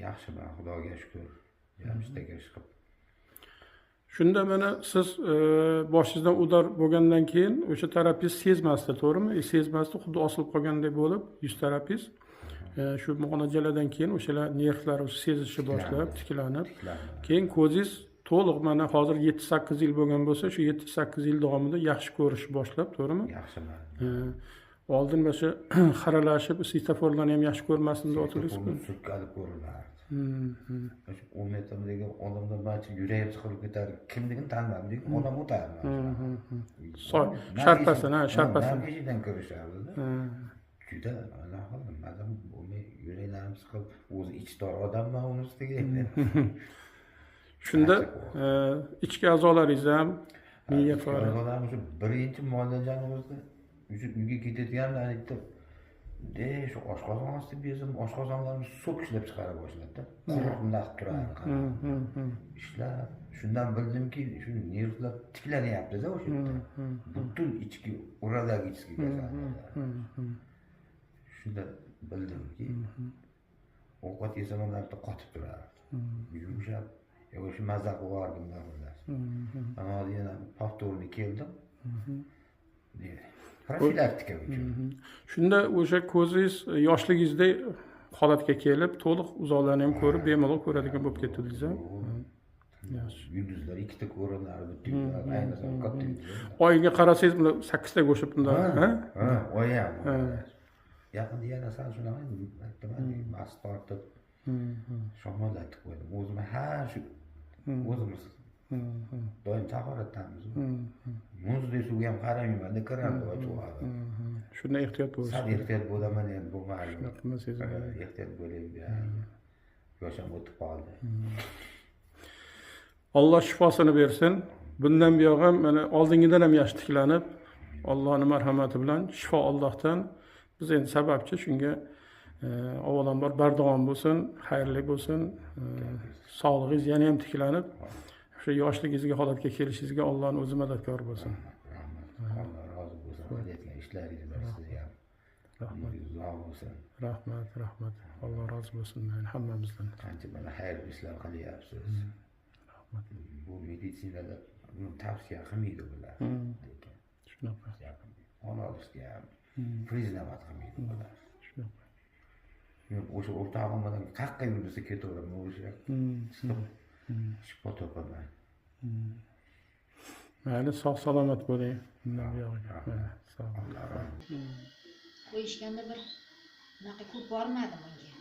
yaxshiman, Xudoga shukr. Jamshidga chiqib. Shunda mana siz boshingizdan udar bo'lgandan keyin o'sha terapist sezmasdi, to'g'rimi? Sezmasdi, xuddi osilib qolgandek bo'lib, yuz terapist shu muolajalardan keyin o'shalar nervlar sezishni boshlab, tiklanib, keyin ko'zingiz to'liq mana hozir 7-8 yil bo'lgan bo'lsa, shu 7-8 yil davomida yaxshi ko'rishni boshlab, to'g'rimi? Yaxshiman. Oldin o'sha xiralashib, svetoforlarni ham yaxshi ko'rmasdingiz, otildingizmi? Surkalib ko'rinardi. O'sha 10 metrdagi odamlar barcha yuragi chiqib ketar. Kimligini tanimadi, odam o'tardi. Sharpasini, sharpasini. Nargidan ko'rishardi. Juda allohim, mazam bo'lmay yuraklarim chiqib, o'zi ichidor odamman uni ustiga. Shunda ichki a'zolaringiz ham miya faoliyati. A'zolarimiz birinchi muolajani o'zida uyga ketayotganda aytdi. Shu oshqozon osti bezim, oshqozonlarimiz so'kishlab chiqara boshladi. Quruqlab turadi. Ishlab, shundan bildimki, shu nervlar tiklanyapti-da o'sha yerda. Butun ichki uradagi ichki kasalliklar. Shunda bildimki, ovqat yesam ham qotib turadi. Yumshab, o'sha mazza qilardim xullas. Ana yana повторный keldim. Profilaktika uchun. Shunda o'sha ko'zingiz yoshligingizda holatga kelib, to'liq uzoqlarni ham ko'rib, bemalol ko'radigan bo'lib ketdingiz ham. Yulduzlar ikkita ko'rinardi, ayniqsa katta. Oyga qarasangiz, 8 taga o'xshab bunday, ha? Oy ham. Yaqinda yana sal shunaqa mast tortib, shomolatib qo'ydim. O'zim shu o'zimiz doim tahoratdamiz. Muzli suvga ham qaramayman, kranni ochib qo'yaman. Shunday ehtiyot bo'lish. Sal ehtiyot bo'laman endi bo'lmaydi. Ehtiyot bo'layman. Yoshim o'tib qoldi. Alloh shifosini bersin. Bundan buyoq ham mana oldingidan ham yaxshi tiklanib, Allohning marhamati bilan shifo Allohdan. Biz endi sababchi, shunga avvalambor bardavom bo'lsin, xayrli bo'lsin. Sog'lig'ingiz yana ham tiklanib, o'sha yoshligingizga holatga kelishingizga Allohning o'zi madadkor bo'lsin. Alloh rozi bo'lsin. Qilayotgan ishlaringizda sizga ham rahmat bo'lsin. Rahmat. Alloh rozi bo'lsin hammamizdan. Qancha mana xayrli ishlar qilyapsiz. Rahmat. Bu meditsinada tavsiya qilmaydi bular. Shunaqa. Qon olishga ham priznavat qilmaydi bular. Shunaqa. O'sha o'rtog'im bilan qayerga yursa ketaveraman, o'sha shifo topaman. Mayli, sog' salomat bo'ling. Bundan buyog'iga. Sog'. Qo'yishganda bir unaqa ko'p bormadim unga.